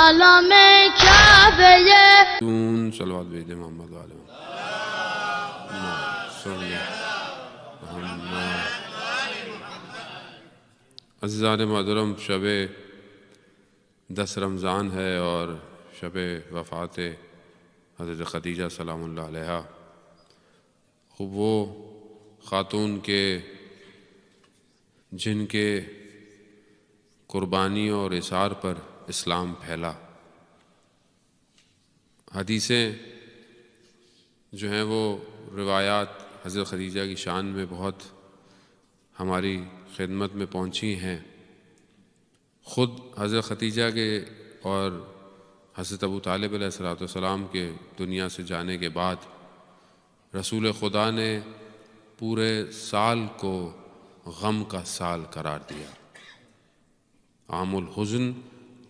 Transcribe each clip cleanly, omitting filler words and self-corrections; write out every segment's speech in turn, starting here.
عالم کعبه صلوات بید محمد و آل محمد. عزیزان محترم، شب 10 رمضان ہے اور شب وفات حضرت خدیجہ سلام اللہ علیہا. خوب وہ خاتون کے جن کے قربانیوں اور اثار پر اسلام پھیلا. حدیثیں جو ہیں وہ روایات حضرت خدیجہ کی شان میں بہت ہماری خدمت میں پہنچی ہیں. خود حضرت خدیجہ کے اور حضرت ابو طالب علیہ السلام کے دنیا سے جانے کے بعد رسول خدا نے پورے سال کو غم کا سال قرار دیا. عام الحزن،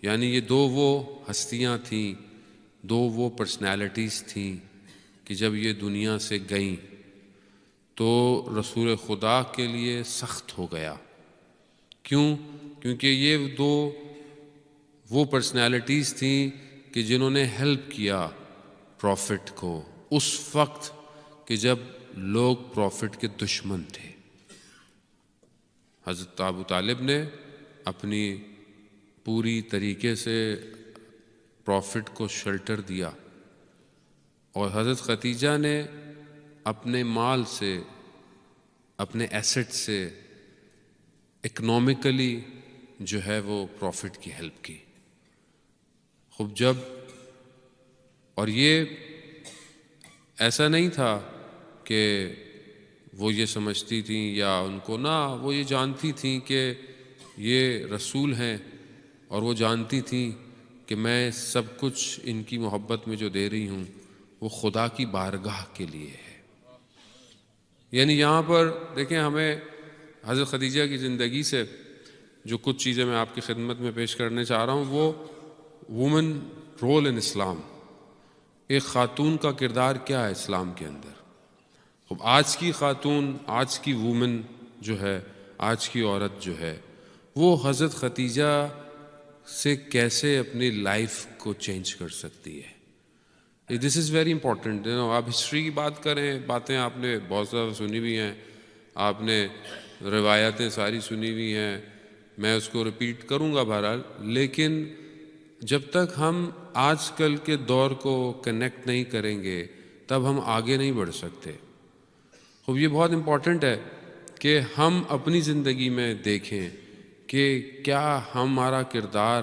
یعنی یہ دو وہ ہستیاں تھیں، دو وہ پرسنالٹیز تھیں کہ جب یہ دنیا سے گئیں تو رسول خدا کے لیے سخت ہو گیا. کیوں؟ کیونکہ یہ دو وہ پرسنالٹیز تھیں کہ جنہوں نے ہیلپ کیا پروفٹ کو اس وقت کہ جب لوگ پروفٹ کے دشمن تھے. حضرت ابو طالب نے اپنی پوری طریقے سے پروفٹ کو شیلٹر دیا اور حضرت خدیجہ نے اپنے مال سے، اپنے ایسٹ سے اکنامکلی جو ہے وہ پروفٹ کی ہیلپ کی. خوب جب، اور یہ ایسا نہیں تھا کہ وہ یہ سمجھتی تھیں یا ان کو نہ، وہ یہ جانتی تھیں کہ یہ رسول ہیں اور وہ جانتی تھیں کہ میں سب کچھ ان کی محبت میں جو دے رہی ہوں وہ خدا کی بارگاہ کے لیے ہے. یعنی یہاں پر دیکھیں، ہمیں حضرت خدیجہ کی زندگی سے جو کچھ چیزیں میں آپ کی خدمت میں پیش کرنے چاہ رہا ہوں وہ وومن رول ان اسلام، ایک خاتون کا کردار کیا ہے اسلام کے اندر. اب آج کی خاتون، آج کی وومن جو ہے، آج کی عورت جو ہے، وہ حضرت خدیجہ سے کیسے اپنی لائف کو چینج کر سکتی ہے. دس از ویری امپورٹنٹ. آپ ہسٹری کی بات کریں، باتیں آپ نے بہت زیادہ سنی ہوئی ہیں، آپ نے روایتیں ساری سنی ہوئی ہیں، میں اس کو ریپیٹ کروں گا بہرحال. لیکن جب تک ہم آج کل کے دور کو کنیکٹ نہیں کریں گے تب ہم آگے نہیں بڑھ سکتے. خوب یہ بہت امپورٹنٹ ہے کہ ہم اپنی زندگی میں دیکھیں کہ کیا ہمارا کردار،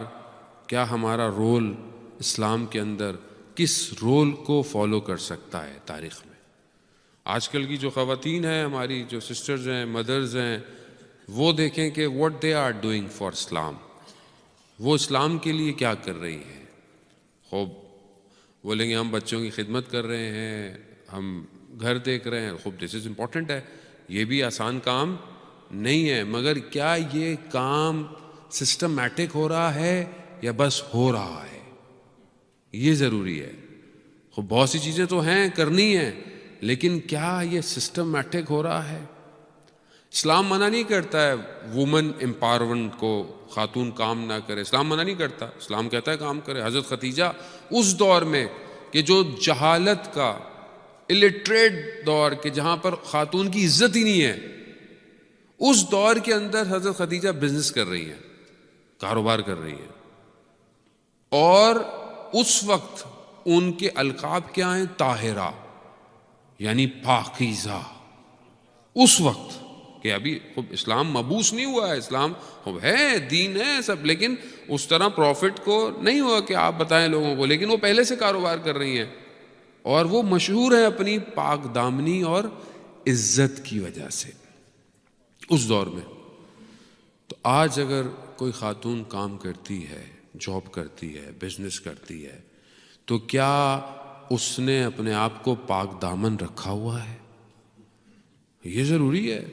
کیا ہمارا رول اسلام کے اندر کس رول کو فالو کر سکتا ہے تاریخ میں. آج کل کی جو خواتین ہیں، ہماری جو سسٹرز ہیں، مدرز ہیں، وہ دیکھیں کہ what they are doing for Islam, وہ اسلام کے لیے کیا کر رہی ہیں. خوب بولیں گے ہم بچوں کی خدمت کر رہے ہیں، ہم گھر دیکھ رہے ہیں. خوب دس از امپورٹنٹ ہے، یہ بھی آسان کام نہیں ہے، مگر کیا یہ کام سسٹمیٹک ہو رہا ہے یا بس ہو رہا ہے، یہ ضروری ہے. خوب بہت سی چیزیں تو ہیں کرنی ہیں، لیکن کیا یہ سسٹمیٹک ہو رہا ہے. اسلام منع نہیں کرتا ہے وومن امپاورمنٹ کو، خاتون کام نہ کرے، اسلام منع نہیں کرتا، اسلام کہتا ہے کام کرے. حضرت خدیجہ اس دور میں کہ جو جہالت کا، الٹریٹ دور کے، جہاں پر خاتون کی عزت ہی نہیں ہے، اس دور کے اندر حضرت خدیجہ بزنس کر رہی ہیں، کاروبار کر رہی ہیں. اور اس وقت ان کے القاب کیا ہیں؟ طاہرہ، یعنی پاکیزہ. اس وقت کہ ابھی خوب اسلام مبعوث نہیں ہوا ہے، اسلام خوب ہے، دین ہے سب، لیکن اس طرح پروفٹ کو نہیں ہوا کہ آپ بتائیں لوگوں کو، لیکن وہ پہلے سے کاروبار کر رہی ہیں اور وہ مشہور ہیں اپنی پاک دامنی اور عزت کی وجہ سے اس دور میں. تو آج اگر کوئی خاتون کام کرتی ہے، جاب کرتی ہے، بزنس کرتی ہے، تو کیا اس نے اپنے آپ کو پاک دامن رکھا ہوا ہے؟ یہ ضروری ہے.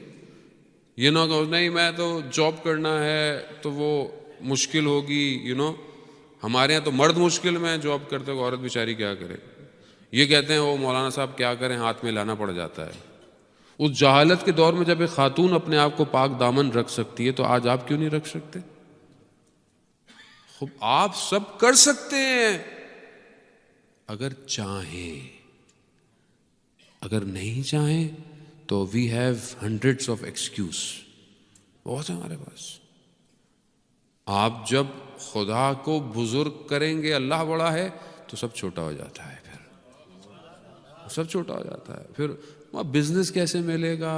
یہ نہ کہ نہیں میں تو جاب کرنا ہے تو وہ مشکل ہوگی. ہمارے یہاں تو مرد مشکل میں جاب کرتے ہو، عورت بیچاری کیا کرے. یہ کہتے ہیں وہ مولانا صاحب کیا کریں، ہاتھ میں لانا پڑ جاتا ہے. اس جہالت کے دور میں جب ایک خاتون اپنے آپ کو پاک دامن رکھ سکتی ہے تو آج آپ کیوں نہیں رکھ سکتے؟ خوب آپ سب کر سکتے ہیں اگر چاہیں، اگر نہیں چاہیں تو we have hundreds of excuses, بہت ہے ہمارے پاس۔ آپ جب خدا کو بزرگ کریں گے اللہ بڑا ہے تو سب چھوٹا ہو جاتا ہے، پھر سب چھوٹا ہو جاتا ہے۔ پھر بزنس کیسے ملے گا،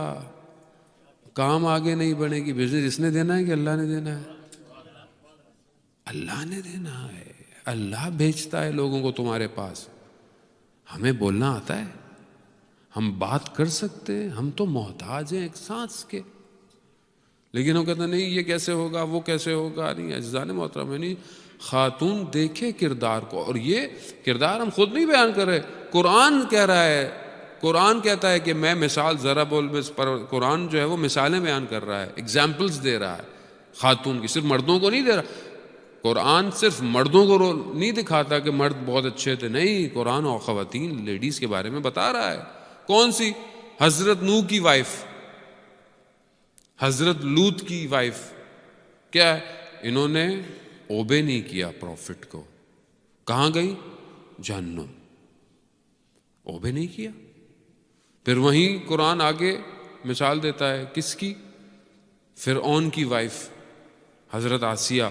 کام آگے نہیں بڑھے گی۔ بزنس اس نے دینا ہے کہ اللہ نے دینا ہے؟ اللہ نے دینا ہے، اللہ بھیجتا ہے لوگوں کو تمہارے پاس۔ ہمیں بولنا آتا ہے، ہم بات کر سکتے ہیں، ہم تو محتاج ہیں ایک سانس کے، لیکن وہ کہتے ہیں نہیں یہ کیسے ہوگا، وہ کیسے ہوگا۔ نہیں عزیزان محترم، نہیں، خاتون دیکھے کردار کو، اور یہ کردار ہم خود نہیں بیان کر رہے، قرآن کہہ رہا ہے۔ قرآن کہتا ہے کہ میں مثال ذرا بول پر، قرآن جو ہے وہ مثالیں بیان کر رہا ہے، ایگزامپلز دے رہا ہے خاتون کی، صرف مردوں کو نہیں دے رہا۔ قرآن صرف مردوں کو نہیں دکھاتا کہ مرد بہت اچھے تھے، نہیں، قرآن اور خواتین لیڈیز کے بارے میں بتا رہا ہے۔ کون سی؟ حضرت نوح کی وائف، حضرت لوط کی وائف، کیا ہے؟ انہوں نے اوبے نہیں کیا پروفٹ کو، کہاں گئی؟ جہنم، اوبے نہیں کیا۔ پھر وہیں قرآن آگے مثال دیتا ہے کس کی؟ فرعون کی وائف حضرت آسیہ،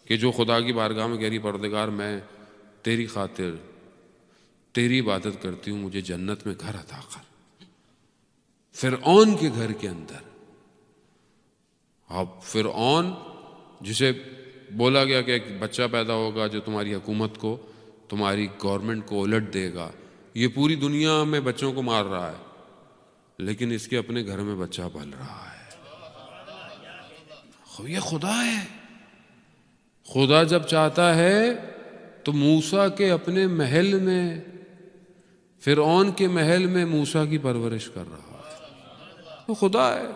کہ جو خدا کی بارگاہ میں کہہ رہی پروردگار میں تیری خاطر تیری عبادت کرتی ہوں، مجھے جنت میں گھر عطا کر۔ فرعون کے گھر کے اندر، اب فرعون جسے بولا گیا کہ ایک بچہ پیدا ہوگا جو تمہاری حکومت کو، تمہاری گورنمنٹ کو الٹ دے گا، یہ پوری دنیا میں بچوں کو مار رہا ہے، لیکن اس کے اپنے گھر میں بچہ پل رہا ہے۔ یہ خدا ہے۔ خدا جب چاہتا ہے تو موسیٰ کے اپنے محل میں، فرعون کے محل میں موسیٰ کی پرورش کر رہا ہے، وہ خدا ہے۔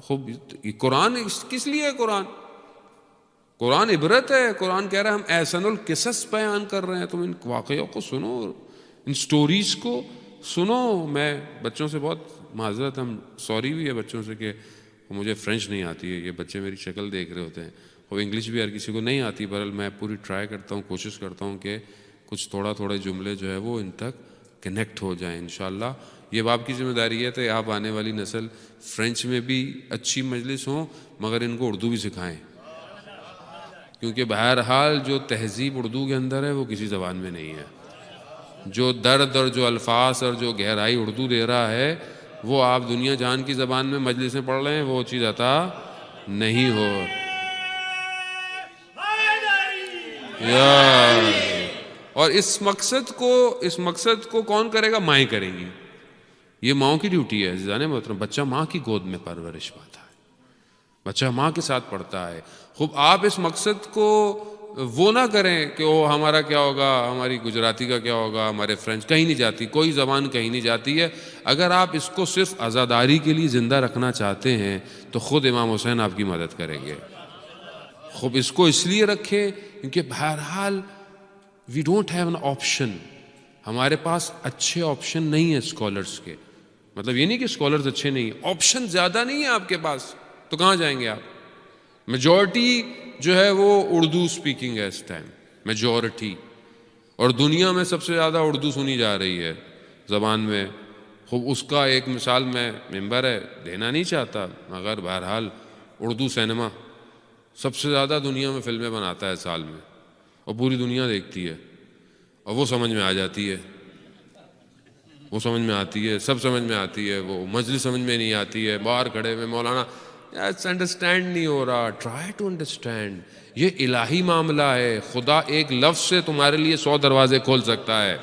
خوب قرآن کس لیے ہے؟ قرآن عبرت ہے۔ قرآن کہہ رہا ہے ہم احسن القصص بیان کر رہے ہیں، تم ان واقعوں کو سنو، ان سٹوریز کو سنو۔ میں بچوں سے بہت معذرت، ہم سوری بھی ہے بچوں سے کہ مجھے فرینچ نہیں آتی ہے، یہ بچے میری شکل دیکھ رہے ہوتے ہیں، اور انگلش بھی ہر کسی کو نہیں آتی، بہرحال میں پوری ٹرائی کرتا ہوں، کوشش کرتا ہوں کہ کچھ تھوڑے جملے جو ہے وہ ان تک کنیکٹ ہو جائیں انشاءاللہ۔ یہ باپ کی ذمہ داری ہے کہ آپ آنے والی نسل فرینچ میں بھی اچھی مجلس ہوں، مگر ان کو اردو بھی سکھائیں، کیونکہ بہرحال جو تہذیب اردو کے اندر ہے وہ کسی زبان میں نہیں ہے۔ جو درد اور جو الفاظ اور جو گہرائی اردو دے رہا ہے وہ آپ دنیا جہان کی زبان میں مجلسیں پڑھ رہے ہیں، وہ چیز عطا نہیں ہو۔ اور اس مقصد کو کون کرے گا؟ مائیں کریں گی۔ یہ ماؤں کی ڈیوٹی ہے عزیزان محترم۔ بچہ ماں کی گود میں پرورش پاتا ہے، بچہ ماں کے ساتھ پڑھتا ہے۔ خوب آپ اس مقصد کو وہ نہ کریں کہ وہ ہمارا کیا ہوگا، ہماری گجراتی کا کیا ہوگا، ہمارے فرینچ، کہیں نہیں جاتی، کوئی زبان کہیں نہیں جاتی ہے۔ اگر آپ اس کو صرف عزاداری کے لیے زندہ رکھنا چاہتے ہیں تو خود امام حسین آپ کی مدد کریں گے۔ خوب اس کو اس لیے رکھیں کیونکہ بہرحال we don't have an option, ہمارے پاس اچھے آپشن نہیں ہیں اسکالرس کے۔ مطلب یہ نہیں کہ اسکالرز اچھے نہیں ہیں، آپشن زیادہ نہیں ہے آپ کے پاس، تو کہاں جائیں گے آپ؟ میجورٹی جو ہے وہ اردو سپیکنگ ہے اس ٹائم، میجورٹی، اور دنیا میں سب سے زیادہ اردو سنی جا رہی ہے زبان میں۔ خوب اس کا ایک مثال میں ممبر ہے دینا نہیں چاہتا، مگر بہرحال اردو سینما سب سے زیادہ دنیا میں فلمیں بناتا ہے سال میں، اور پوری دنیا دیکھتی ہے، اور وہ سمجھ میں آ جاتی ہے، وہ سمجھ میں آتی ہے، سب سمجھ میں آتی ہے، وہ مجلس سمجھ میں نہیں آتی ہے، باہر کھڑے ہوئے مولانا انڈرسٹینڈ نہیں ہو رہا، ٹرائی ٹو انڈرسٹینڈ۔ یہ الہی معاملہ ہے، خدا ایک لفظ سے تمہارے لیے 100 دروازے کھول سکتا ہے۔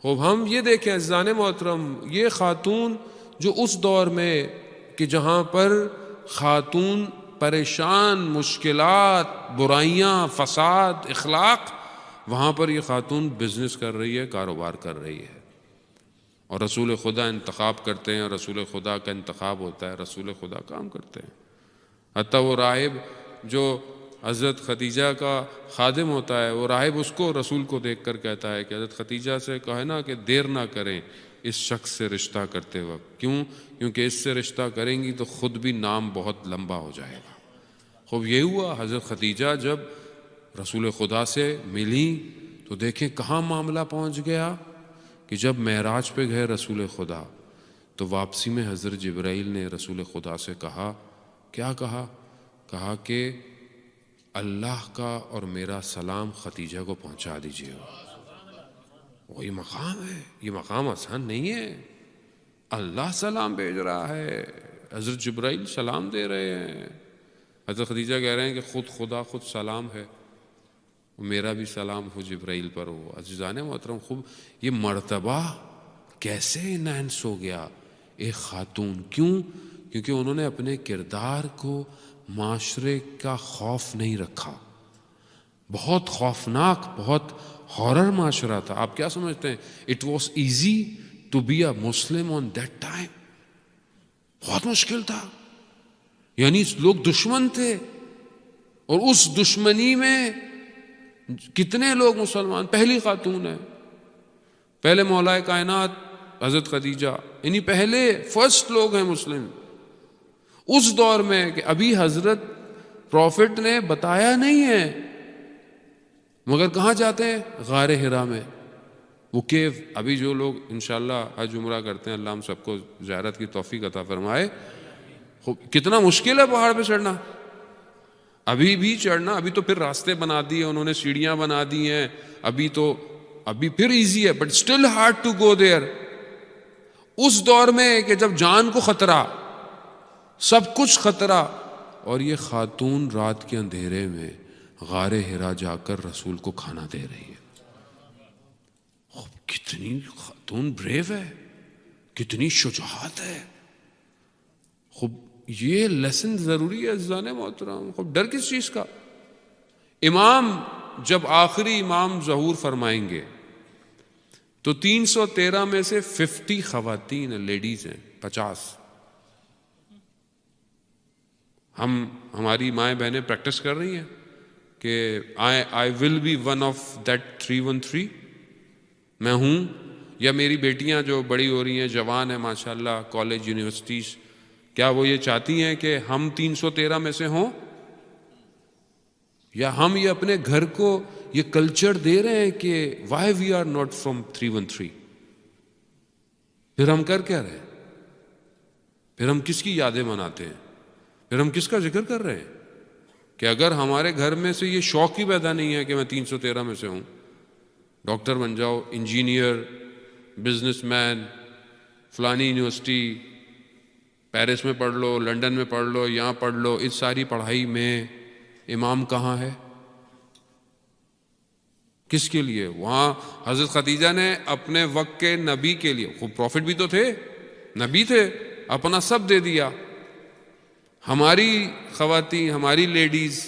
خوب ہم یہ دیکھیں عزیزان محترم، یہ خاتون جو اس دور میں کہ جہاں پر خاتون پریشان، مشکلات، برائیاں، فساد، اخلاق، وہاں پر یہ خاتون بزنس کر رہی ہے، کاروبار کر رہی ہے، اور رسول خدا انتخاب کرتے ہیں، اور رسول خدا کا انتخاب ہوتا ہے، رسول خدا کام کرتے ہیں۔ حتیٰ وہ راہب جو حضرت خدیجہ کا خادم ہوتا ہے، وہ راہب اس کو رسول کو دیکھ کر کہتا ہے کہ حضرت خدیجہ سے کہے نا کہ دیر نہ کریں اس شخص سے رشتہ کرتے وقت، کیوں؟ کیونکہ اس سے رشتہ کریں گی تو خود بھی نام بہت لمبا ہو جائے گا، خوب یہ ہوا حضرت خدیجہ جب رسول خدا سے ملیں تو دیکھیں کہاں معاملہ پہنچ گیا کہ جب معراج پہ گئے رسول خدا تو واپسی میں حضرت جبرائیل نے رسول خدا سے کہا، کیا کہا؟ کہا کہ اللہ کا اور میرا سلام خدیجہ کو پہنچا دیجیے. وہی مقام ہے، یہ مقام آسان نہیں ہے. اللہ سلام بھیج رہا ہے، حضرت جبرائیل سلام دے رہے ہیں، حضرت خدیجہ کہہ رہے ہیں کہ خود خدا خود سلام ہے، میرا بھی سلام ہو جبرائیل پر ہو. عزیزان محترم، خوب یہ مرتبہ کیسے انہینس ہو گیا ایک خاتون. کیوں؟ کیونکہ انہوں نے اپنے کردار کو معاشرے کا خوف نہیں رکھا. بہت خوفناک، بہت ہارر معاشرہ تھا. آپ کیا سمجھتے ہیں؟ It was easy to be a Muslim on that time. بہت مشکل تھا. یعنی لوگ دشمن تھے، اور اس دشمنی میں کتنے لوگ مسلمان. پہلی خاتون ہے، پہلے مولا کائنات حضرت خدیجہ، یعنی پہلے فرسٹ لوگ ہیں مسلم اس دور میں، کہ ابھی حضرت پروفٹ نے بتایا نہیں ہے، مگر کہاں جاتے ہیں؟ غار حرا میں. وہ کیو، ابھی جو لوگ انشاءاللہ حج عمرہ کرتے ہیں، اللہ ہم سب کو زیارت کی توفیق عطا فرمائے. کتنا مشکل ہے پہاڑ پہ چڑھنا، ابھی بھی چڑھنا. ابھی تو پھر راستے بنا دیے انہوں نے، سیڑھیاں بنا دی ہیں، ابھی پھر ایزی ہے، but still hard to go there. اس دور میں کہ جب جان کو خطرہ، سب کچھ خطرہ، اور یہ خاتون رات کے اندھیرے میں غار حرا جا کر رسول کو کھانا دے رہی ہے. کتنی خاتون بریو ہے، کتنی شجاعت ہے. خوب یہ لیسن ضروری ہے عزیزان محترم. خوب ڈر کس چیز کا؟ امام جب آخری امام ظہور فرمائیں گے تو 313 میں سے 50 خواتین لیڈیز ہیں، 50. ہماری مائیں بہنیں پریکٹس کر رہی ہیں کہ I will be one of that 313. میں ہوں، یا میری بیٹیاں جو بڑی ہو رہی ہیں، جوان ہیں ماشاءاللہ، کالج یونیورسٹیز، کیا وہ یہ چاہتی ہیں کہ ہم 313 میں سے ہوں؟ یا ہم یہ اپنے گھر کو یہ کلچر دے رہے ہیں کہ why we are not from 313؟ پھر ہم کر کیا رہے ہیں؟ پھر ہم کس کی یادیں مناتے ہیں؟ پھر ہم کس کا ذکر کر رہے ہیں؟ کہ اگر ہمارے گھر میں سے یہ شوق ہی پیدا نہیں ہے کہ میں 313 میں سے ہوں، ڈاکٹر بن جاؤ، انجینئر، بزنس مین، فلانی یونیورسٹی پیرس میں پڑھ لو، لنڈن میں پڑھ لو، یہاں پڑھ لو، اس ساری پڑھائی میں امام کہاں ہے؟ کس کے لیے؟ وہاں حضرت خدیجہ نے اپنے وقت کے نبی کے لیے، خوب پروفٹ بھی تو تھے، نبی تھے، اپنا سب دے دیا. ہماری خواتین، ہماری لیڈیز،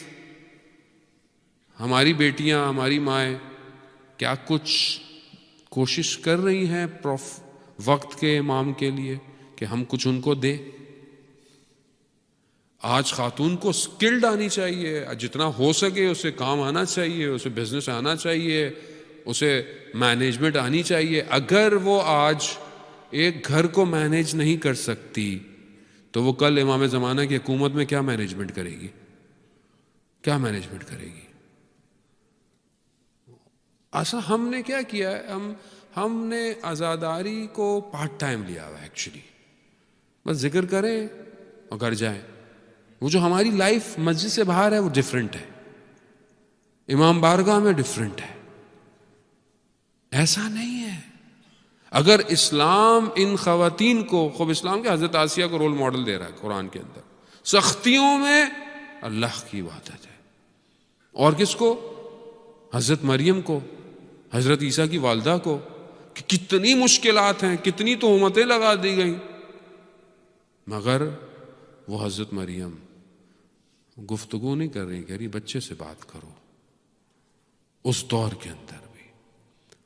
ہماری بیٹیاں، ہماری مائیں کیا کچھ کوشش کر رہی ہیں وقت کے امام کے لیے کہ ہم کچھ ان کو دیں؟ آج خاتون کو سکلڈ آنی چاہیے، جتنا ہو سکے اسے کام آنا چاہیے، اسے بزنس آنا چاہیے، اسے مینجمنٹ آنی چاہیے. اگر وہ آج ایک گھر کو مینیج نہیں کر سکتی تو وہ کل امام زمانہ کی حکومت میں کیا مینجمنٹ کرے گی؟ کیا مینجمنٹ کرے گی؟ ایسا ہم نے کیا کیا ہے؟ ہم نے عزاداری کو پارٹ ٹائم لیا ہوا ہے. ایکچولی بس ذکر کریں اور گھر جائیں. وہ جو ہماری لائف مسجد سے باہر ہے وہ ڈیفرنٹ ہے، امام بارگاہ میں ڈیفرنٹ ہے. ایسا نہیں ہے. اگر اسلام ان خواتین کو، خوب اسلام کے حضرت آسیہ کو رول ماڈل دے رہا ہے قرآن کے اندر، سختیوں میں اللہ کی عبادت ہے. اور کس کو؟ حضرت مریم کو، حضرت عیسیٰ کی والدہ کو، کہ کتنی مشکلات ہیں، کتنی تہمتیں لگا دی گئیں، مگر وہ حضرت مریم گفتگو نہیں کر رہی، کہہ رہی بچے سے بات کرو. اس دور کے اندر بھی.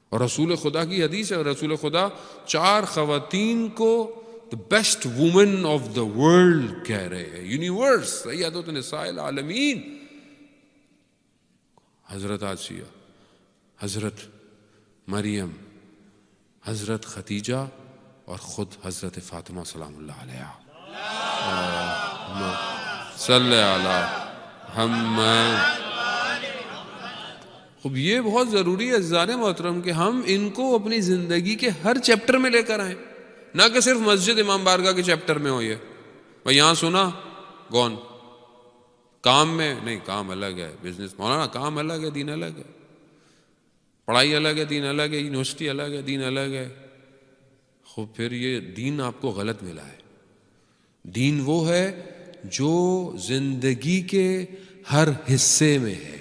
اور رسول خدا کی حدیث ہے، رسول خدا 4 خواتین کو the best woman of the world کہہ رہے ہیں، یونیورس، سیدۃ نساء العالمین. حضرت آسیہ، حضرت مریم، حضرت خدیجہ، اور خود حضرت فاطمہ سلام اللہ علیہا. صلی علی اب یہ بہت ضروری ہے عزیزان محترم کہ ہم ان کو اپنی زندگی کے ہر چیپٹر میں لے کر آئیں، نہ کہ صرف مسجد امام بارگاہ کے چیپٹر میں ہو یہ بھائی یہاں سنا گون کام میں نہیں، کام الگ ہے، بزنس مولانا کام الگ ہے، دین الگ ہے، پڑھائی الگ ہے، دین الگ ہے، یونیورسٹی الگ ہے، دین الگ ہے. خوب پھر یہ دین آپ کو غلط ملا ہے. دین وہ ہے جو زندگی کے ہر حصے میں ہے،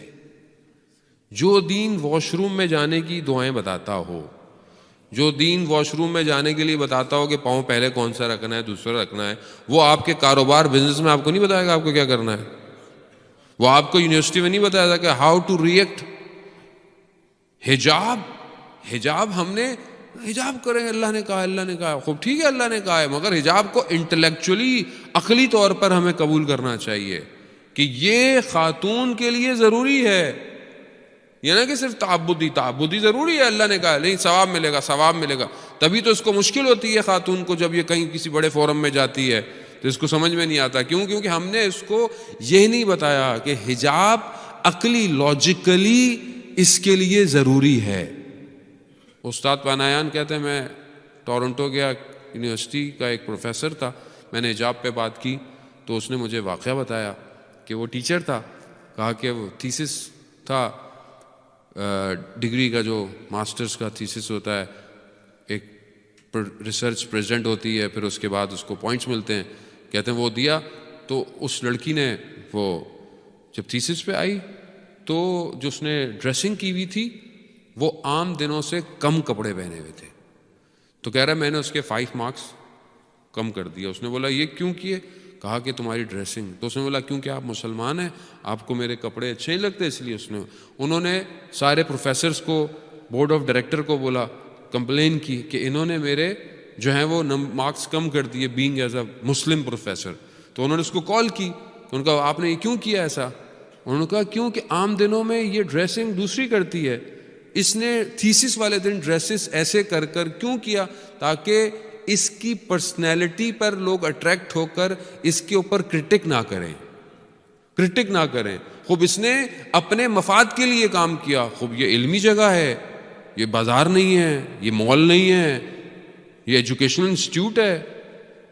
جو دین واش روم میں جانے کی دعائیں بتاتا ہو، جو دین واش روم میں جانے کے لیے بتاتا ہو کہ پاؤں پہلے کون سا رکھنا ہے دوسرا رکھنا ہے، وہ آپ کے کاروبار بزنس میں آپ کو نہیں بتائے گا آپ کو کیا کرنا ہے. وہ آپ کو یونیورسٹی میں نہیں بتایا تھا کہ ہاؤ ٹو ریئیکٹ. حجاب ہم نے حجاب کریں، اللہ نے کہا، اللہ نے کہا، خوب ٹھیک ہے اللہ نے کہا ہے، مگر حجاب کو انٹلیکچولی عقلی طور پر ہمیں قبول کرنا چاہیے کہ یہ خاتون کے لیے ضروری ہے. یہ نہ کہ صرف تعبدی ضروری ہے، اللہ نے کہا نہیں ثواب ملے گا، ثواب ملے گا. تبھی تو اس کو مشکل ہوتی ہے خاتون کو جب یہ کہیں کسی بڑے فورم میں جاتی ہے تو اس کو سمجھ میں نہیں آتا. کیونکہ ہم نے اس کو یہ نہیں بتایا کہ حجاب عقلی لاجیکلی اس کے لیے ضروری ہے. استاد پانایان کہتے ہیں میں ٹورنٹو گیا، یونیورسٹی کا ایک پروفیسر تھا، میں نے حجاب پہ بات کی تو اس نے مجھے واقعہ بتایا کہ وہ ٹیچر تھا، کہا کہ وہ تھیسس تھا ڈگری کا، جو ماسٹرز کا تھیسس ہوتا ہے، ایک ریسرچ پریزنٹ ہوتی ہے، پھر اس کے بعد اس کو پوائنٹس ملتے ہیں. کہتے ہیں وہ دیا تو اس لڑکی نے وہ جب تھیسس پہ آئی تو جو اس نے ڈریسنگ کی ہوئی تھی وہ عام دنوں سے کم کپڑے پہنے ہوئے تھے. تو کہہ رہا میں نے اس کے 5 مارکس کم کر دیا. اس نے بولا یہ کیوں کیے؟ کہا کہ تمہاری ڈریسنگ. تو اس نے بولا کیونکہ آپ مسلمان ہیں، آپ کو میرے کپڑے اچھے نہیں لگتے اس لیے. انہوں نے سارے پروفیسرز کو، بورڈ آف ڈائریکٹر کو بولا، کمپلین کی کہ انہوں نے میرے جو ہیں وہ مارکس کم کر دیے being as a Muslim professor. تو انہوں نے اس کو کال کی، ان کا آپ نے یہ کیوں کیا ایسا؟ انہوں نے کہا کیوں کہ عام دنوں میں یہ ڈریسنگ دوسری کرتی ہے، اس نے تھیسس والے دن ڈریسز ایسے کر کیوں کیا؟ تاکہ اس کی پرسنالٹی پر لوگ اٹریکٹ ہو کر اس کے اوپر کرٹک نہ کریں. خوب اس نے اپنے مفاد کے لیے کام کیا. خوب یہ علمی جگہ ہے، یہ بازار نہیں ہے، یہ مال نہیں ہے، یہ ایجوکیشنل انسٹیٹیوٹ ہے،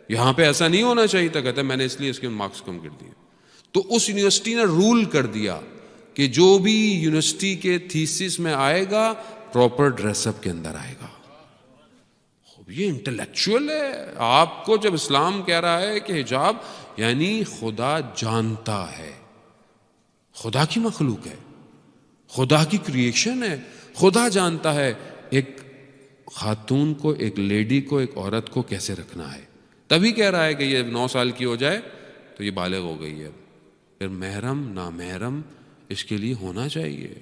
یہاں پہ ایسا نہیں ہونا چاہیے تھا. کہتا ہے میں نے اس لیے اس کے مارکس کم کر دیے. تو اس یونیورسٹی نے رول کر دیا کہ جو بھی یونیورسٹی کے تھیسس میں آئے گا پراپر ڈریس اپ کے اندر آئے گا. یہ انٹلیکچوئل ہے. آپ کو جب اسلام کہہ رہا ہے کہ حجاب یعنی خدا جانتا ہے، خدا کی مخلوق ہے، خدا کی کریشن ہے، خدا جانتا ہے ایک خاتون کو، ایک لیڈی کو، ایک عورت کو کیسے رکھنا ہے. تبھی کہہ رہا ہے کہ یہ 9 سال کی ہو جائے تو یہ بالغ ہو گئی ہے. پھر محرم نامحرم اس کے لیے ہونا چاہیے.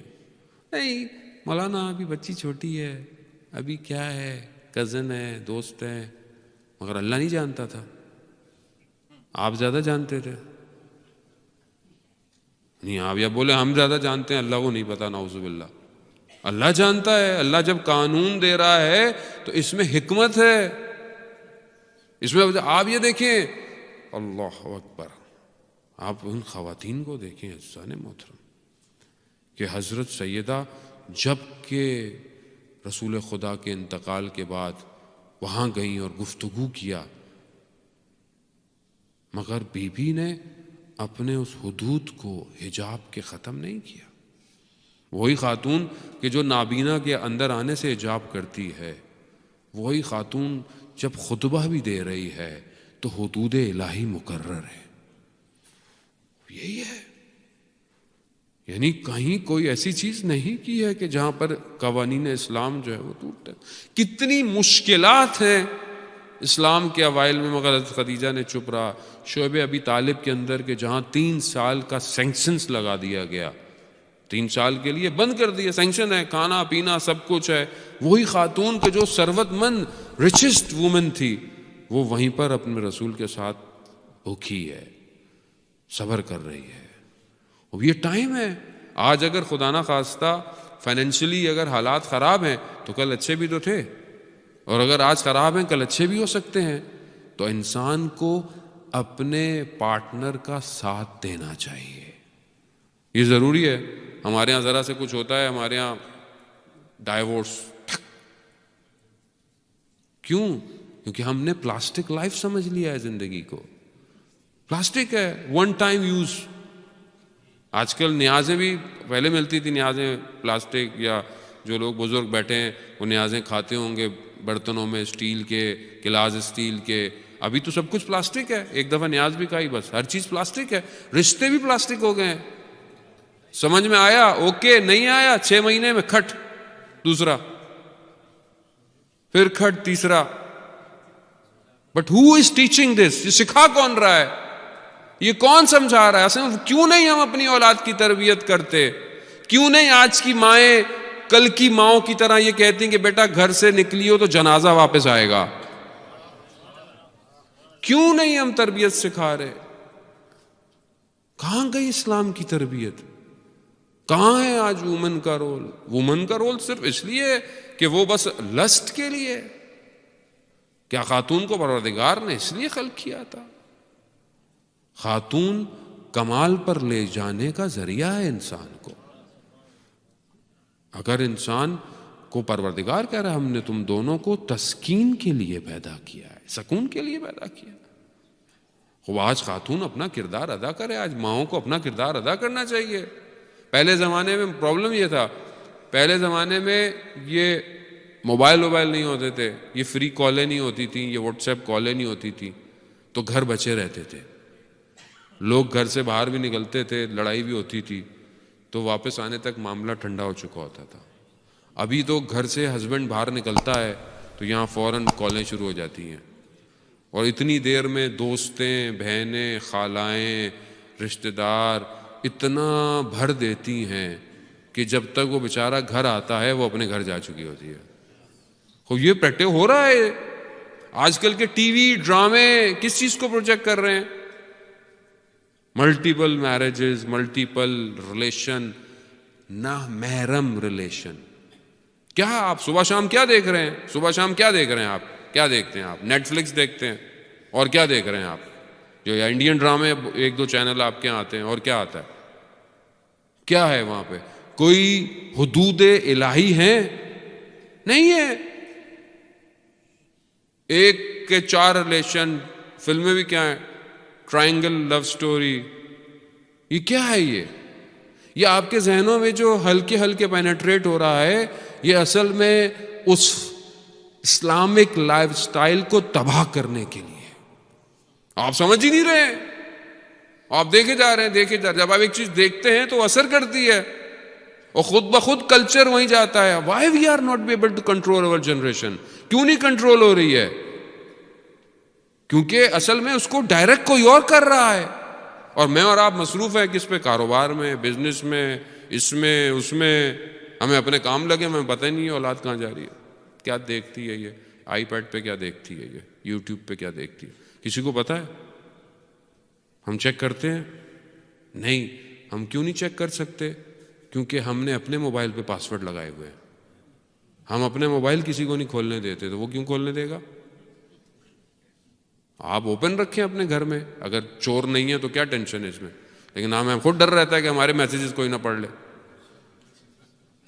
نہیں مولانا ابھی بچی چھوٹی ہے، ابھی کیا ہے، کزن ہے، دوست ہے. مگر اللہ نہیں جانتا تھا، آپ زیادہ جانتے تھے. نہیں آپ یا بولے ہم زیادہ جانتے ہیں، اللہ کو نہیں پتا. نعوذ باللہ، اللہ جانتا ہے. اللہ جب قانون دے رہا ہے تو اس میں حکمت ہے. اس میں آپ یہ دیکھیں، اللہ اکبر، آپ ان خواتین کو دیکھیں عزیزان محترم کہ حضرت سیدہ جب کہ رسول خدا کے انتقال کے بعد وہاں گئیں اور گفتگو کیا، مگر بی بی نے اپنے اس حدود کو، حجاب کے ختم نہیں کیا. وہی خاتون کہ جو نابینا کے اندر آنے سے حجاب کرتی ہے، وہی خاتون جب خطبہ بھی دے رہی ہے تو حدود الہی مقرر ہے. یہی ہے، یعنی کہیں کوئی ایسی چیز نہیں کی ہے کہ جہاں پر قوانین اسلام جو ہے وہ ٹوٹ ہے. کتنی مشکلات ہیں اسلام کے اوائل میں، مگر حضرت خدیجہ نے چپ رہا. شعب ابی طالب کے اندر کہ جہاں 3 سال کا سینکشنز لگا دیا گیا، 3 سال کے لیے بند کر دیا، سینکشن ہے، کھانا پینا سب کچھ ہے. وہی خاتون کہ جو ثروت مند ریچسٹ وومن تھی، وہ وہیں پر اپنے رسول کے ساتھ بھوکھی ہے، صبر کر رہی ہے. اب یہ ٹائم ہے. آج اگر خدا نہ خواستہ فائنینشلی اگر حالات خراب ہیں تو کل اچھے بھی تو تھے، اور اگر آج خراب ہیں کل اچھے بھی ہو سکتے ہیں. تو انسان کو اپنے پارٹنر کا ساتھ دینا چاہیے. یہ ضروری ہے. ہمارے ہاں ذرا سے کچھ ہوتا ہے ہمارے ہاں ڈائیورس. کیوں؟ کیونکہ ہم نے پلاسٹک لائف سمجھ لیا ہے زندگی کو. پلاسٹک ہے, ون ٹائم یوز. آج کل نیازیں بھی پہلے ملتی تھی نیازیں پلاسٹک, یا جو لوگ بزرگ بیٹھے ہیں وہ نیازیں کھاتے ہوں گے برتنوں میں اسٹیل کے, گلاس اسٹیل کے. ابھی تو سب کچھ پلاسٹک ہے. ایک دفعہ نیاز بھی کھائی بس ہر چیز پلاسٹک ہے. رشتے بھی پلاسٹک ہو گئے ہیں. سمجھ میں آیا اوکے, نہیں آیا 6 مہینے میں کھٹ دوسرا, پھر کھٹ تیسرا. But who is teaching this? یہ سکھا کون رہا ہے؟ یہ کون سمجھا رہا ہے؟ اصل میں کیوں نہیں ہم اپنی اولاد کی تربیت کرتے؟ کیوں نہیں آج کی مائیں کل کی ماؤں کی طرح یہ کہتی ہیں کہ بیٹا گھر سے نکلی ہو تو جنازہ واپس آئے گا؟ کیوں نہیں ہم تربیت سکھا رہے؟ کہاں گئی اسلام کی تربیت؟ کہاں ہے آج وومن کا رول؟ وومن کا رول صرف اس لیے کہ وہ بس لسٹ کے لیے. کیا خاتون کو پروردگار نے اس لیے خلق کیا تھا؟ خاتون کمال پر لے جانے کا ذریعہ ہے انسان کو. اگر انسان کو پروردگار کہہ رہا ہے ہم نے تم دونوں کو تسکین کے لیے پیدا کیا ہے, سکون کے لیے پیدا کیا. خوب آج خاتون اپنا کردار ادا کرے. آج ماؤں کو اپنا کردار ادا کرنا چاہیے. پہلے زمانے میں پرابلم یہ تھا, پہلے زمانے میں یہ موبائل نہیں ہوتے تھے, یہ فری کالیں نہیں ہوتی تھیں, یہ واٹس ایپ کالیں نہیں ہوتی تھیں, تو گھر بچے رہتے تھے. لوگ گھر سے باہر بھی نکلتے تھے, لڑائی بھی ہوتی تھی تو واپس آنے تک معاملہ ٹھنڈا ہو چکا ہوتا تھا. ابھی تو گھر سے ہسبینڈ باہر نکلتا ہے تو یہاں فوراً کالیں شروع ہو جاتی ہیں, اور اتنی دیر میں دوستیں, بہنیں, خالائیں, رشتہ دار اتنا بھر دیتی ہیں کہ جب تک وہ بیچارہ گھر آتا ہے وہ اپنے گھر جا چکی ہوتی ہے. خب یہ پریکٹس ہو رہا ہے. آج کل کے ٹی وی ڈرامے کس چیز کو پروجیکٹ کر رہے ہیں؟ ملٹیپل میرجز, ملٹیپل ریلیشن, نہ محرم ریلیشن. کیا آپ صبح شام کیا دیکھ رہے ہیں؟ صبح شام کیا دیکھ رہے ہیں آپ؟ کیا دیکھتے ہیں آپ؟ نیٹ فلکس دیکھتے ہیں. اور کیا دیکھ رہے ہیں آپ؟ جو یا انڈین ڈرامے 1-2 چینل آپ کے آتے ہیں. اور کیا آتا ہے؟ کیا ہے وہاں پہ؟ کوئی حدود الہی ہیں؟ نہیں ہے. 1 کے 4 ریلیشن. فلمیں بھی کیا ہیں؟ ٹرائنگل لو سٹوری. یہ کیا ہے؟ یہ آپ کے ذہنوں میں جو ہلکے ہلکے پینیٹریٹ ہو رہا ہے, یہ اصل میں اس اسلامک لائف سٹائل کو تباہ کرنے کے لیے. آپ سمجھ ہی نہیں رہے, آپ دیکھے جا رہے ہیں. جب آپ ایک چیز دیکھتے ہیں تو اثر کرتی ہے, اور خود بخود کلچر وہیں جاتا ہے. Why we are not be able to control over generation? کیوں نہیں کنٹرول ہو رہی ہے؟ کیونکہ اصل میں اس کو ڈائریکٹ کوئی اور کر رہا ہے, اور میں اور آپ مصروف ہیں کس پہ؟ کاروبار میں, بزنس میں, اس میں, اس میں. ہمیں اپنے کام لگے, ہمیں پتہ ہی نہیں ہے اولاد کہاں جا رہی ہے, کیا دیکھتی ہے, یہ آئی پیڈ پہ کیا دیکھتی ہے, یہ یوٹیوب پہ کیا دیکھتی ہے. کسی کو پتہ ہے؟ ہم چیک کرتے ہیں؟ نہیں. ہم کیوں نہیں چیک کر سکتے؟ کیونکہ ہم نے اپنے موبائل پہ پاسورڈ لگائے ہوئے ہیں. ہم اپنے موبائل کسی کو نہیں کھولنے دیتے, تو وہ کیوں کھولنے دے گا؟ آپ اوپن رکھیں اپنے گھر میں, اگر چور نہیں ہے تو کیا ٹینشن ہے اس میں. لیکن ہمیں خود ڈر رہتا ہے کہ ہمارے میسیجز کوئی نہ پڑھ لے.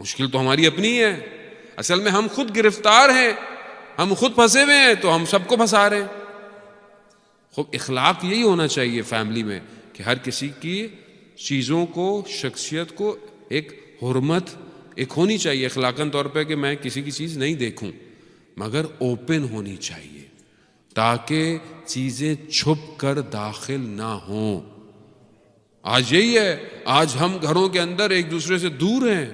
مشکل تو ہماری اپنی ہے. اصل میں ہم خود گرفتار ہیں, ہم خود پھنسے ہوئے ہیں, تو ہم سب کو پھنسا رہے ہیں. خوب اخلاق یہی ہونا چاہیے فیملی میں کہ ہر کسی کی چیزوں کو, شخصیت کو ایک حرمت ایک ہونی چاہیے اخلاقاً طور پہ, کہ میں کسی کی چیز نہیں دیکھوں, مگر اوپن ہونی چاہیے تاکہ چیزیں چھپ کر داخل نہ ہوں. آج یہی ہے, آج ہم گھروں کے اندر ایک دوسرے سے دور ہیں,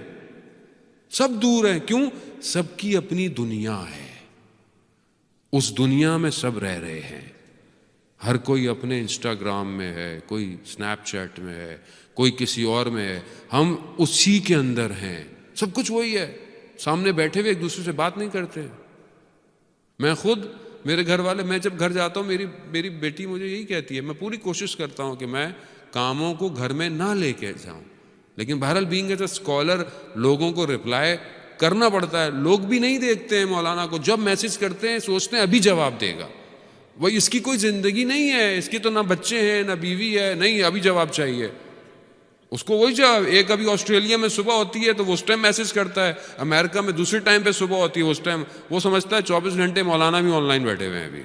سب دور ہیں. کیوں؟ سب کی اپنی دنیا ہے, اس دنیا میں سب رہ رہے ہیں. ہر کوئی اپنے انسٹاگرام میں ہے, کوئی سنیپ چیٹ میں ہے, کوئی کسی اور میں ہے. ہم اسی کے اندر ہیں, سب کچھ وہی ہے. سامنے بیٹھے ہوئے ایک دوسرے سے بات نہیں کرتے. میں خود, میرے گھر والے, میں جب گھر جاتا ہوں میری بیٹی مجھے یہی کہتی ہے, میں پوری کوشش کرتا ہوں کہ میں کاموں کو گھر میں نہ لے کے جاؤں, لیکن بہرحال بینگ ایز اے اسکالر لوگوں کو رپلائی کرنا پڑتا ہے. لوگ بھی نہیں دیکھتے ہیں مولانا کو, جب میسج کرتے ہیں سوچتے ہیں ابھی جواب دے گا. وہی اس کی کوئی زندگی نہیں ہے, اس کی تو نہ بچے ہیں نہ بیوی ہے, نہیں ابھی جواب چاہیے. اس کو وہی جب ایک ابھی آسٹریلیا میں صبح ہوتی ہے تو وہ اس ٹائم میسج کرتا ہے، امریکہ میں دوسرے ٹائم پہ صبح ہوتی ہے، اس ٹائم وہ سمجھتا ہے 24 گھنٹے مولانا بھی آن لائن بیٹھے ہوئے ہیں ابھی.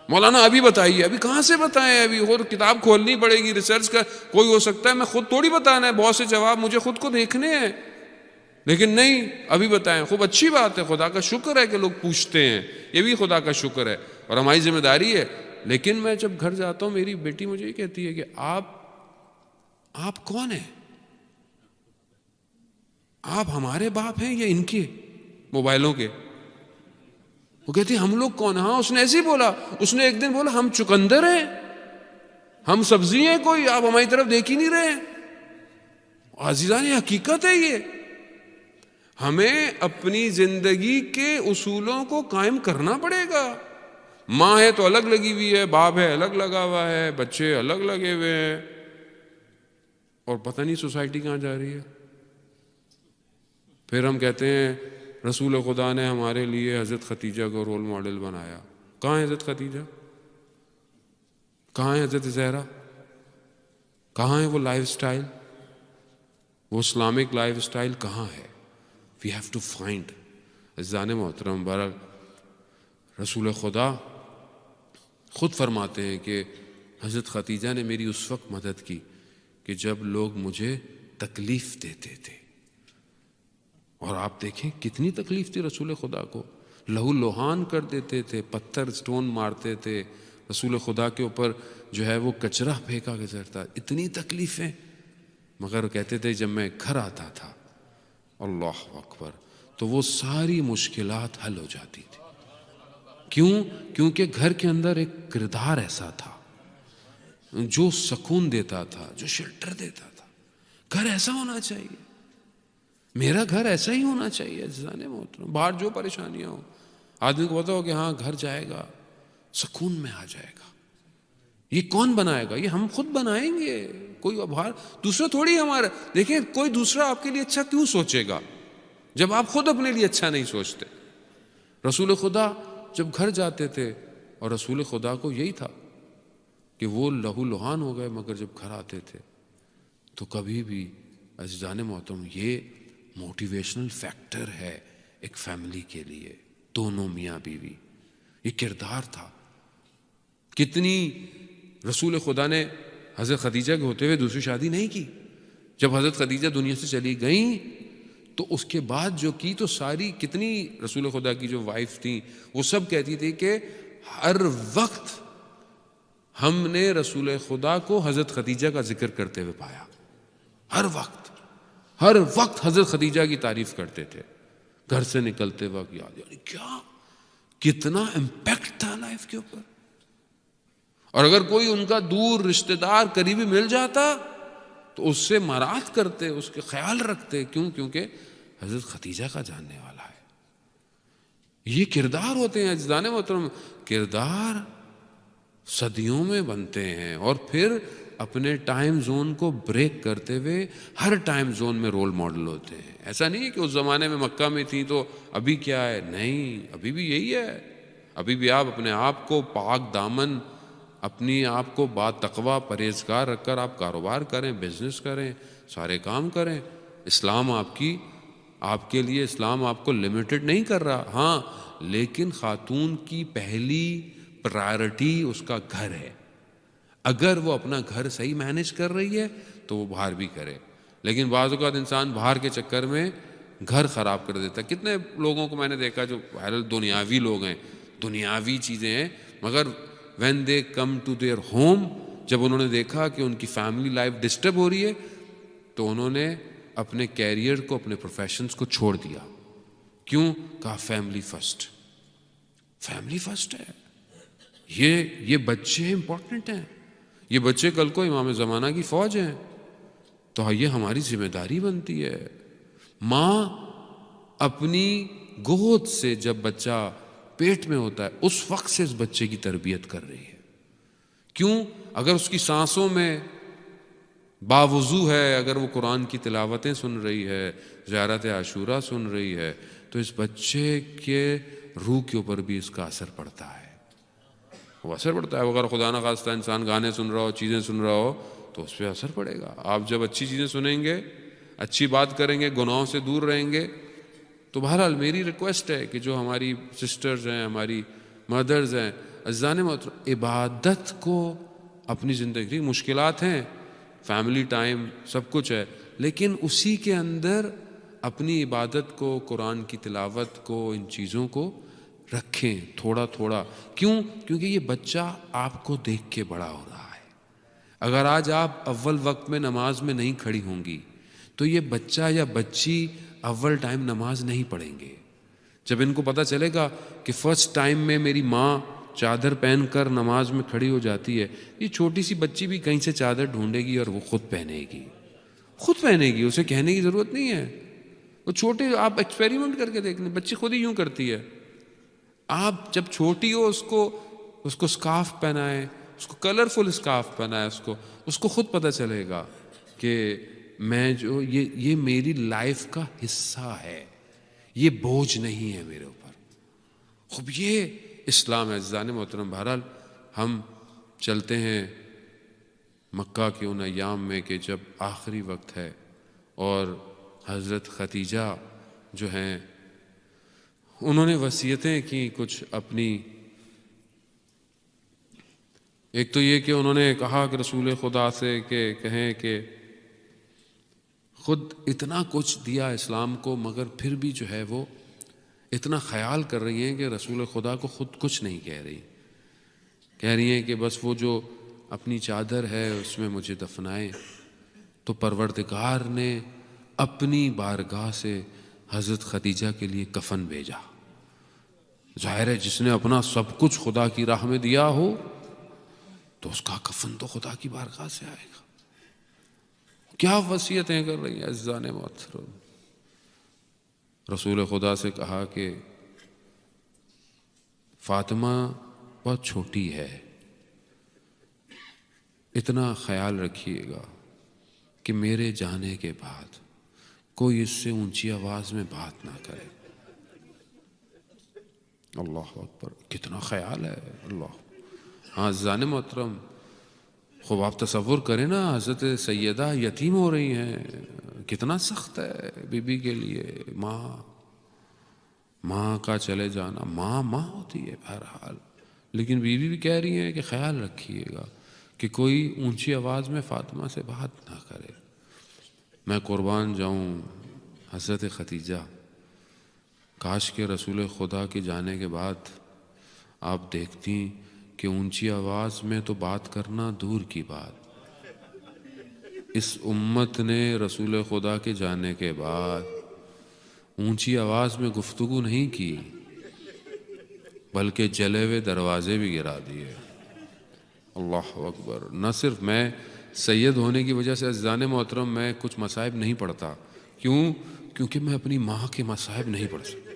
مولانا ابھی بتائیے، ابھی کہاں سے بتائیں، ابھی اور کتاب کھولنی پڑے گی، ریسرچ کا کوئی ہو سکتا ہے، میں خود تھوڑی بتانا ہے، بہت سے جواب مجھے خود کو دیکھنے ہیں، لیکن نہیں ابھی بتائیں. خوب اچھی بات ہے، خدا کا شکر ہے کہ لوگ پوچھتے ہیں، یہ بھی خدا کا شکر ہے اور ہماری ذمہ داری ہے. لیکن میں جب گھر جاتا ہوں میری بیٹی مجھے یہ کہتی ہے کہ آپ کون ہیں؟ آپ ہمارے باپ ہیں یا ان کے موبائلوں کے؟ وہ کہتی ہے ہم لوگ کون ہیں؟ ہاں اس نے ایسے ہی بولا، اس نے ایک دن بولا ہم چقندر ہیں، ہم سبزی ہیں کوئی، آپ ہماری طرف دیکھ ہی نہیں رہے ہیں. عزیزان یہ حقیقت ہے، یہ ہمیں اپنی زندگی کے اصولوں کو قائم کرنا پڑے گا. ماں ہے تو الگ لگی ہوئی ہے، باپ ہے الگ لگا ہوا ہے، بچے الگ لگے ہوئے ہیں، اور پتہ نہیں سوسائٹی کہاں جا رہی ہے. پھر ہم کہتے ہیں رسول خدا نے ہمارے لیے حضرت خدیجہ کو رول ماڈل بنایا. کہاں ہے حضرت خدیجہ؟ کہاں ہے حضرت زہرا؟ کہاں ہے وہ لائف سٹائل، وہ اسلامک لائف سٹائل کہاں ہے؟ We have to find. عزیزان محترم، بہرحال رسول خدا خود فرماتے ہیں کہ حضرت خدیجہ نے میری اس وقت مدد کی کہ جب لوگ مجھے تکلیف دیتے تھے. اور آپ دیکھیں کتنی تکلیف تھی رسول خدا کو، لہو لوہان کر دیتے تھے، پتھر سٹون مارتے تھے، رسول خدا کے اوپر جو ہے وہ کچرا پھینکا گزرتا، اتنی تکلیفیں. مگر کہتے تھے جب میں گھر آتا تھا اللہ اکبر تو وہ ساری مشکلات حل ہو جاتی تھی. کیوں؟ کیونکہ گھر کے اندر ایک کردار ایسا تھا جو سکون دیتا تھا، جو شیلٹر دیتا تھا. گھر ایسا ہونا چاہیے، میرا گھر ایسا ہی ہونا چاہیے. عزیزان محترم، باہر جو پریشانیاں ہوں آدمی کو پتا ہو کہ ہاں گھر جائے گا سکون میں آ جائے گا. یہ کون بنائے گا؟ یہ ہم خود بنائیں گے، کوئی باہر دوسرا تھوڑی ہمارا. دیکھیں کوئی دوسرا آپ کے لیے اچھا کیوں سوچے گا جب آپ خود اپنے لیے اچھا نہیں سوچتے. رسول خدا جب گھر جاتے تھے اور رسول خدا کو یہی تھا کہ وہ لہو لہان ہو گئے، مگر جب گھر آتے تھے تو کبھی بھی عزیزان محترم یہ موٹیویشنل فیکٹر ہے ایک فیملی کے لیے. دونوں میاں بیوی، یہ کردار تھا. کتنی رسول خدا نے حضرت خدیجہ کے ہوتے ہوئے دوسری شادی نہیں کی. جب حضرت خدیجہ دنیا سے چلی گئیں تو اس کے بعد جو کی تو ساری کتنی رسول خدا کی جو وائف تھیں وہ سب کہتی تھی کہ ہر وقت ہم نے رسول خدا کو حضرت خدیجہ کا ذکر کرتے ہوئے پایا. ہر وقت حضرت خدیجہ کی تعریف کرتے تھے گھر سے نکلتے وقت. یاد یعنی کیا کتنا امپیکٹ تھا لائف کے اوپر. اور اگر کوئی ان کا دور رشتہ دار قریبی مل جاتا تو اس سے مراعات کرتے، اس کے خیال رکھتے. کیوں؟ کیونکہ حضرت خدیجہ کا جاننے والا ہے. یہ کردار ہوتے ہیں عزیزان محترم، کردار صدیوں میں بنتے ہیں اور پھر اپنے ٹائم زون کو بریک کرتے ہوئے ہر ٹائم زون میں رول ماڈل ہوتے ہیں. ایسا نہیں ہے کہ اس زمانے میں مکہ میں تھی تو ابھی کیا ہے، نہیں، ابھی بھی یہی ہے. ابھی بھی آپ اپنے آپ کو پاک دامن، اپنی آپ کو با تقوی پرہیزگار رکھ کر آپ کاروبار کریں، بزنس کریں، سارے کام کریں. اسلام آپ کے لیے اسلام آپ کو لمیٹڈ نہیں کر رہا. ہاں لیکن خاتون کی پہلی پرائرٹی اس کا گھر ہے. اگر وہ اپنا گھر صحیح مینج کر رہی ہے تو وہ باہر بھی کرے. لیکن بعض اوقات انسان باہر کے چکر میں گھر خراب کر دیتا ہے. کتنے لوگوں کو میں نے دیکھا جو دنیاوی لوگ ہیں، دنیاوی چیزیں ہیں، مگر when they come to their home جب انہوں نے دیکھا کہ ان کی فیملی لائف ڈسٹرب ہو رہی ہے تو انہوں نے اپنے کیریئر کو، اپنے پروفیشنز کو چھوڑ دیا. کیوں؟ کہا فیملی فرسٹ. فیملی فرسٹ ہے. یہ بچے امپورٹنٹ ہیں، یہ بچے کل کو امام زمانہ کی فوج ہیں. تو یہ ہماری ذمہ داری بنتی ہے. ماں اپنی گود سے جب بچہ پیٹ میں ہوتا ہے اس وقت سے اس بچے کی تربیت کر رہی ہے. کیوں؟ اگر اس کی سانسوں میں باوضو ہے، اگر وہ قرآن کی تلاوتیں سن رہی ہے، زیارت عاشورہ سن رہی ہے، تو اس بچے کے روح کے اوپر بھی اس کا اثر پڑتا ہے. وہ اثر پڑتا ہے. اگر خدا نخواستہ انسان گانے سن رہا ہو، چیزیں سن رہا ہو، تو اس پہ اثر پڑے گا. آپ جب اچھی چیزیں سنیں گے، اچھی بات کریں گے، گناہوں سے دور رہیں گے، تو بہرحال میری ریکویسٹ ہے کہ جو ہماری سسٹرز ہیں، ہماری مدرز ہیں، عزیزان محترم، عبادت کو اپنی زندگی، مشکلات ہیں، فیملی ٹائم سب کچھ ہے، لیکن اسی کے اندر اپنی عبادت کو، قرآن کی تلاوت کو، ان چیزوں کو رکھیں تھوڑا تھوڑا. کیوں؟ کیونکہ یہ بچہ آپ کو دیکھ کے بڑا ہو رہا ہے. اگر آج آپ اول وقت میں نماز میں نہیں کھڑی ہوں گی تو یہ بچہ یا بچی اول ٹائم نماز نہیں پڑھیں گے. جب ان کو پتہ چلے گا کہ فرسٹ ٹائم میں میری ماں چادر پہن کر نماز میں کھڑی ہو جاتی ہے، یہ چھوٹی سی بچی بھی کہیں سے چادر ڈھونڈے گی اور وہ خود پہنے گی، خود پہنے گی، اسے کہنے کی ضرورت نہیں ہے. وہ چھوٹے، آپ ایکسپیریمنٹ کر کے دیکھ لیں، بچی خود ہی یوں کرتی ہے. آپ جب چھوٹی ہو اس کو اسکارف پہنائیں، اس کو کلرفل اسکارف پہنائیں، اس کو خود پتہ چلے گا کہ میں جو یہ میری لائف کا حصہ ہے، یہ بوجھ نہیں ہے میرے اوپر. خوب یہ اسلام ہے عزیزان محترم. بہرحال ہم چلتے ہیں مکہ کے ان ایام میں کہ جب آخری وقت ہے، اور حضرت خدیجہ جو ہیں انہوں نے وصیتیں کی کچھ اپنی. ایک تو یہ کہ انہوں نے کہا کہ رسول خدا سے کہ کہیں کہ خود اتنا کچھ دیا اسلام کو، مگر پھر بھی جو ہے وہ اتنا خیال کر رہی ہیں کہ رسول خدا کو خود کچھ نہیں کہہ رہی. کہہ رہی ہیں کہ بس وہ جو اپنی چادر ہے اس میں مجھے دفنائیں. تو پروردگار نے اپنی بارگاہ سے حضرت خدیجہ کے لیے کفن بھیجا. ظاہر ہے جس نے اپنا سب کچھ خدا کی راہ میں دیا ہو تو اس کا کفن تو خدا کی بارگاہ سے آئے گا. کیا وصیتیں کر رہی ہیں عزیزان محترم. رسول خدا سے کہا کہ فاطمہ بہت چھوٹی ہے، اتنا خیال رکھیے گا کہ میرے جانے کے بعد کوئی اس سے اونچی آواز میں بات نہ کرے. اللہ اکبر، کتنا خیال ہے. اللہ. ہاں عزیزان محترم، خوب آپ تصور کریں نا، حضرت سیدہ یتیم ہو رہی ہیں، کتنا سخت ہے بی بی کے لیے. ماں کا چلے جانا، ماں ہوتی ہے بہرحال، لیکن بیوی بھی کہہ رہی ہیں کہ خیال رکھیے گا کہ کوئی اونچی آواز میں فاطمہ سے بات نہ کرے. میں قربان جاؤں حضرت خدیجہ، کاش کہ رسول خدا کے جانے کے بعد آپ دیکھتی کہ اونچی آواز میں تو بات کرنا دور کی بات، اس امت نے رسول خدا کے جانے کے بعد اونچی آواز میں گفتگو نہیں کی، بلکہ جلے ہوئے دروازے بھی گرا دیے. اللہ اکبر. نہ صرف میں سید ہونے کی وجہ سے عزیزان محترم میں کچھ مصائب نہیں پڑھتا. کیوں؟ کیونکہ میں اپنی ماں کے مصائب نہیں پڑھ سکتا.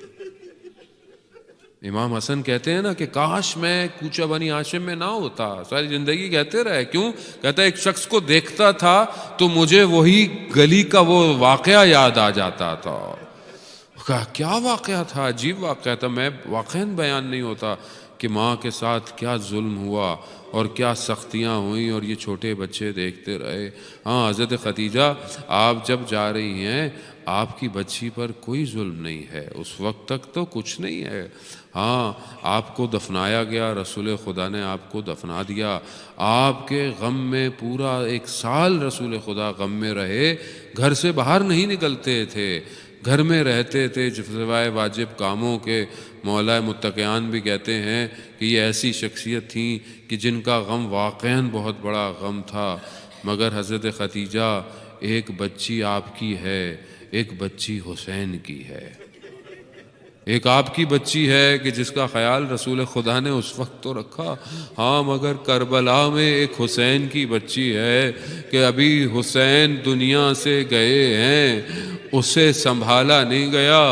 امام حسن کہتے ہیں نا کہ کاش میں کوچہ بنی ہاشم میں نہ ہوتا، ساری زندگی کہتے رہے. کیوں؟ کہتا ہے ایک شخص کو دیکھتا تھا تو مجھے وہی گلی کا وہ واقعہ یاد آ جاتا تھا. کہا کیا واقعہ تھا؟ عجیب واقعہ تھا. میں واقعاً بیان نہیں ہوتا کہ ماں کے ساتھ کیا ظلم ہوا اور کیا سختیاں ہوئیں اور یہ چھوٹے بچے دیکھتے رہے. ہاں حضرت خدیجہ آپ جب جا رہی ہیں آپ کی بچی پر کوئی ظلم نہیں ہے، اس وقت تک تو کچھ نہیں ہے. ہاں آپ کو دفنایا گیا، رسول خدا نے آپ کو دفنا دیا. آپ کے غم میں پورا 1 سال رسول خدا غم میں رہے، گھر سے باہر نہیں نکلتے تھے، گھر میں رہتے تھے سوائے واجب کاموں کے. مولا متقیان بھی کہتے ہیں کہ یہ ایسی شخصیت تھیں کہ جن کا غم واقعاً بہت بڑا غم تھا. مگر حضرت خدیجہ ایک بچی آپ کی ہے، ایک بچی حسین کی ہے. ایک آپ کی بچی ہے کہ جس کا خیال رسول خدا نے اس وقت تو رکھا. ہاں مگر کربلا میں ایک حسین کی بچی ہے کہ ابھی حسین دنیا سے گئے ہیں، اسے سنبھالا نہیں گیا.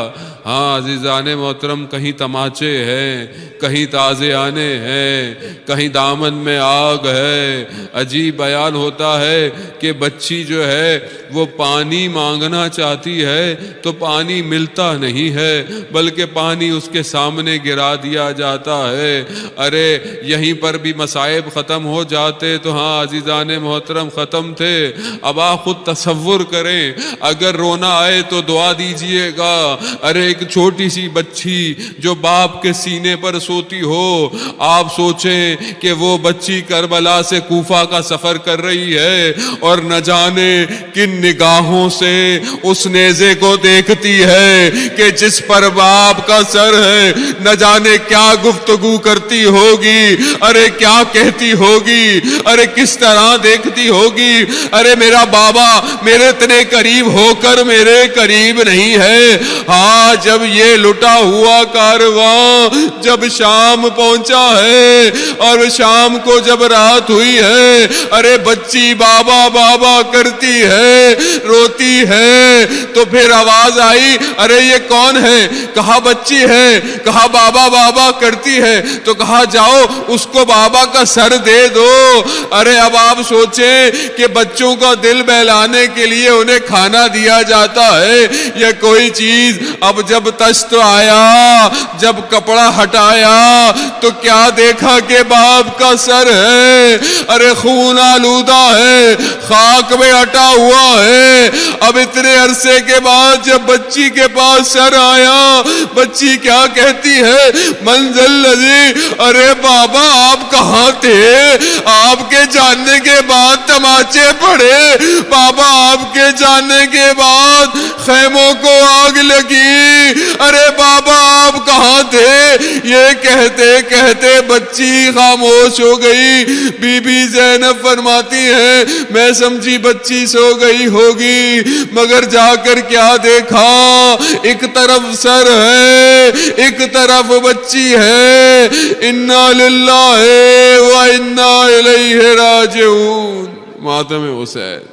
ہاں عزیزان محترم، کہیں تماچے ہیں، کہیں تازے آنے ہیں، کہیں دامن میں آگ ہے۔ عجیب بیان ہوتا ہے کہ بچی جو ہے وہ پانی مانگنا چاہتی ہے تو پانی ملتا نہیں ہے، بلکہ پانی اس کے سامنے گرا دیا جاتا ہے۔ ارے یہیں پر بھی مصائب ختم ہو جاتے تو ہاں عزیزان محترم ختم تھے۔ اب آپ خود تصور کریں، اگر رونا آئے تو دعا دیجئے گا۔ ارے ایک چھوٹی سی بچی جو باپ کے سینے پر سوتی ہو، آپ سوچیں کہ وہ بچی کربلا سے کوفہ کا سفر کر رہی ہے اور نہ جانے کن نگاہوں سے اس نیزے کو دیکھتی ہے کہ جس پر باپ کا سر ہے، نہ جانے کیا گفتگو کرتی ہوگی، ارے کیا کہتی ہوگی، ارے کس طرح دیکھتی ہوگی۔ ارے میرا بابا میرے اتنے قریب ہو کر میرے قریب نہیں ہے۔ ہاں جب یہ لٹا ہوا کارواں جب شام پہنچا ہے اور شام کو جب رات ہوئی ہے، ارے بچی بابا بابا کرتی ہے، روتی ہے، تو پھر آواز آئی، ارے یہ کون ہے؟ کہا بچی ہے۔ کہا بابا بابا کرتی ہے، تو کہا جاؤ اس کو بابا کا سر دے دو۔ ارے اب آپ سوچیں کہ بچوں کا دل بہلانے کے لیے انہیں کھانا دیا جاتا ہے یا کوئی چیز۔ اب جب تشت آیا، جب کپڑا ہٹایا تو کیا دیکھا کہ باپ کا سر ہے، ارے خون آلودہ ہے، خاک میں ہٹا ہوا ہے۔ اب اتنے عرصے کے بعد جب بچی کے پاس سر آیا، بچی کیا کہتی ہے؟ منزل لذی، ارے بابا آپ کہاں تھے؟ آپ کے جاننے کے بعد تماچے پڑے، بابا آپ کے جاننے کے بعد خیموں کو آگ لگی، ارے بابا آپ کہاں تھے؟ یہ کہتے کہتے بچی خاموش ہو گئی۔ بی بی زینب فرماتی ہیں میں سمجھی بچی سو گئی ہوگی، مگر جا کر کیا دیکھا، ایک طرف سر ہے ایک طرف بچی ہے۔ انا للہ و انا الیہ راجعون۔ ماتم حسین۔